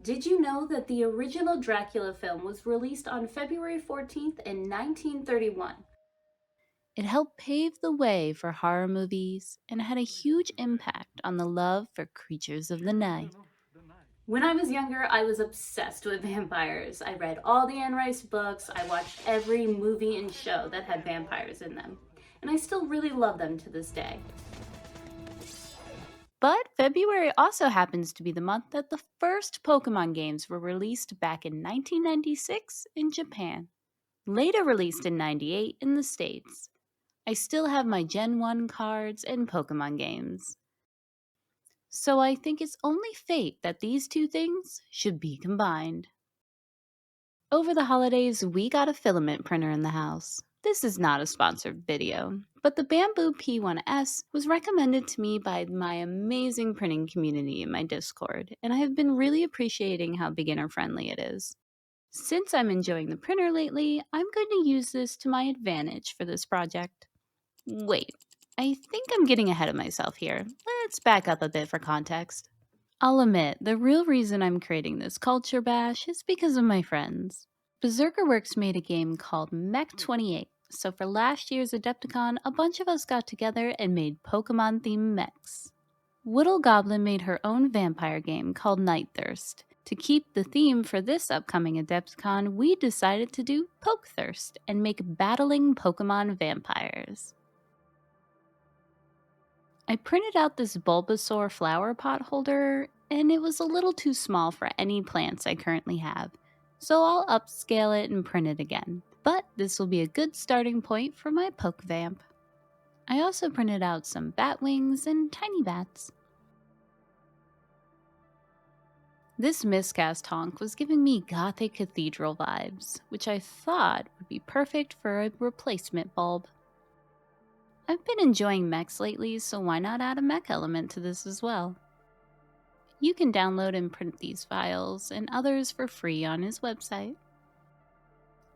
Did you know that the original Dracula film was released on February 14th in 1931? It helped pave the way for horror movies and had a huge impact on the love for creatures of the night. When I was younger, I was obsessed with vampires. I read all the Anne Rice books, I watched every movie and show that had vampires in them, and I still really love them to this day. But February also happens to be the month that the first Pokemon games were released back in 1996 in Japan, later released in 98 in the States. I still have my Gen 1 cards and Pokemon games. So I think it's only fate that these two things should be combined. Over the holidays, we got a filament printer in the house. This is not a sponsored video, but the Bamboo P1S was recommended to me by my amazing printing community in my Discord, and I have been really appreciating how beginner friendly it is. Since I'm enjoying the printer lately, I'm going to use this to my advantage for this project. Wait, I think I'm getting ahead of myself here. Let's back up a bit for context. I'll admit, the real reason I'm creating this culture bash is because of my friends. Berserkerworks made a game called Mech 28, so for last year's Adepticon, a bunch of us got together and made Pokemon themed mechs. Whittle Goblin made her own vampire game called Nightthirst. To keep the theme for this upcoming Adepticon, we decided to do Pokethirst and make battling Pokemon vampires. I printed out this Bulbasaur flower pot holder, and it was a little too small for any plants I currently have, so I'll upscale it and print it again. But this will be a good starting point for my Pokevamp. I also printed out some bat wings and tiny bats. This miscast honk was giving me Gothic cathedral vibes, which I thought would be perfect for a replacement bulb. I've been enjoying mechs lately, so why not add a mech element to this as well? You can download and print these files and others for free on his website.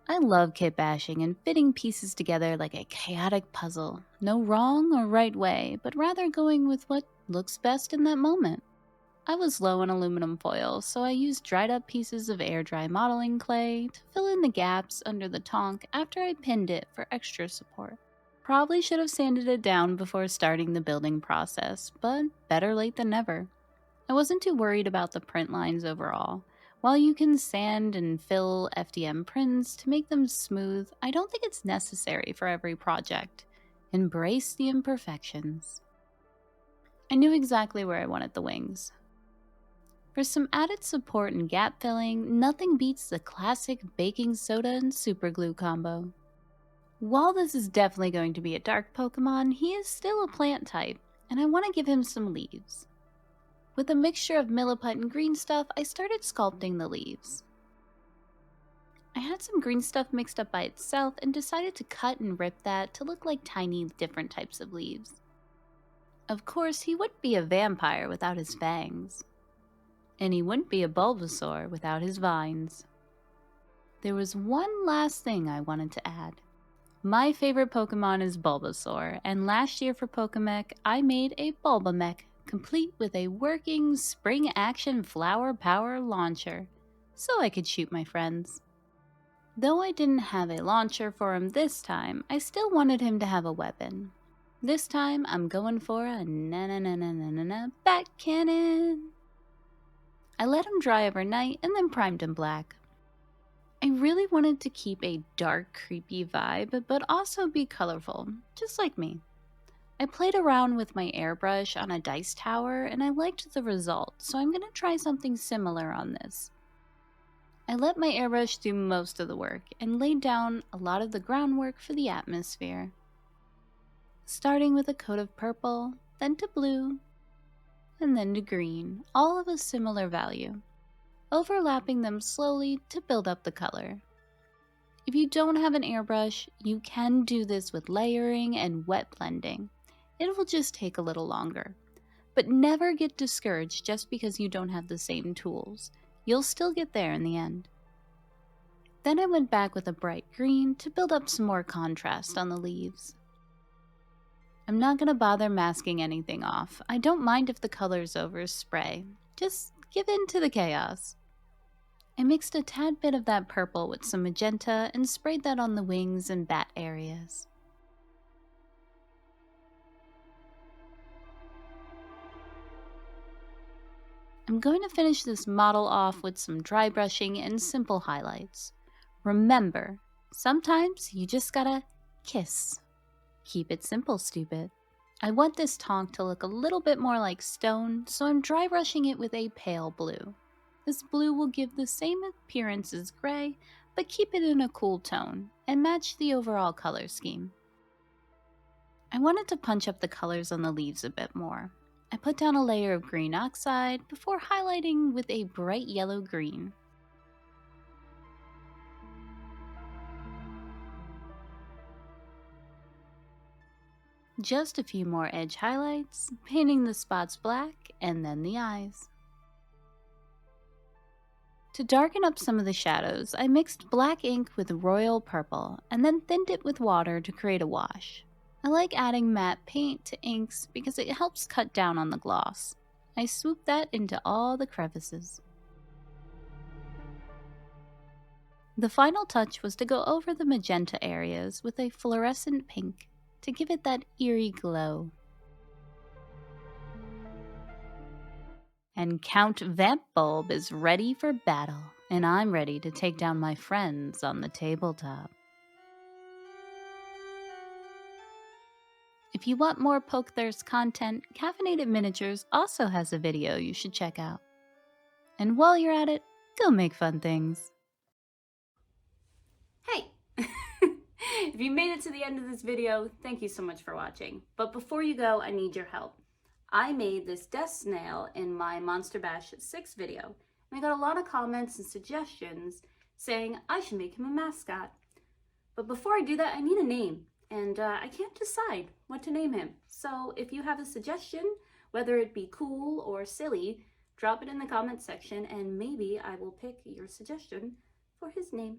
I love kit bashing and fitting pieces together like a chaotic puzzle. No wrong or right way, but rather going with what looks best in that moment. I was low on aluminum foil, so I used dried up pieces of air dry modeling clay to fill in the gaps under the tonk after I pinned it for extra support. Probably should have sanded it down before starting the building process, but better late than never. I wasn't too worried about the print lines overall. While you can sand and fill FDM prints to make them smooth, I don't think it's necessary for every project. Embrace the imperfections. I knew exactly where I wanted the wings. For some added support and gap filling, nothing beats the classic baking soda and superglue combo. While this is definitely going to be a dark Pokemon, he is still a plant type, and I want to give him some leaves. With a mixture of Milliput and green stuff, I started sculpting the leaves. I had some green stuff mixed up by itself and decided to cut and rip that to look like tiny different types of leaves. Of course, he wouldn't be a vampire without his fangs. And he wouldn't be a Bulbasaur without his vines. There was one last thing I wanted to add. My favorite Pokemon is Bulbasaur, and last year for Pokemech, I made a Bulbamech, complete with a working spring action flower power launcher, so I could shoot my friends. Though I didn't have a launcher for him this time, I still wanted him to have a weapon. This time, I'm going for a na-na-na-na-na-na bat cannon. I let him dry overnight and then primed him black. I really wanted to keep a dark, creepy vibe, but also be colorful, just like me. I played around with my airbrush on a dice tower and I liked the result, so I'm going to try something similar on this. I let my airbrush do most of the work and laid down a lot of the groundwork for the atmosphere. Starting with a coat of purple, then to blue, and then to green, all of a similar value, overlapping them slowly to build up the color. If you don't have an airbrush, you can do this with layering and wet blending. It will just take a little longer. But never get discouraged just because you don't have the same tools. You'll still get there in the end. Then I went back with a bright green to build up some more contrast on the leaves. I'm not going to bother masking anything off. I don't mind if the colors overspray. Just give in to the chaos. I mixed a tad bit of that purple with some magenta and sprayed that on the wings and bat areas. I'm going to finish this model off with some dry brushing and simple highlights. Remember, sometimes you just gotta kiss. Keep it simple, stupid. I want this tonk to look a little bit more like stone, so I'm dry brushing it with a pale blue. This blue will give the same appearance as gray, but keep it in a cool tone and match the overall color scheme. I wanted to punch up the colors on the leaves a bit more. I put down a layer of green oxide before highlighting with a bright yellow green. Just a few more edge highlights, painting the spots black and then the eyes. To darken up some of the shadows, I mixed black ink with royal purple and then thinned it with water to create a wash. I like adding matte paint to inks because it helps cut down on the gloss. I swooped that into all the crevices. The final touch was to go over the magenta areas with a fluorescent pink to give it that eerie glow. And Count Vamp Bulb is ready for battle, and I'm ready to take down my friends on the tabletop. If you want more Pokethirst content, Caffeinated Miniatures also has a video you should check out. And while you're at it, go make fun things. Hey! If you made it to the end of this video, thank you so much for watching. But before you go, I need your help. I made this death snail in my Monster Bash 6 video, and I got a lot of comments and suggestions saying I should make him a mascot. But before I do that, I need a name, and I can't decide what to name him. So if you have a suggestion, whether it be cool or silly, drop it in the comments section, and maybe I will pick your suggestion for his name.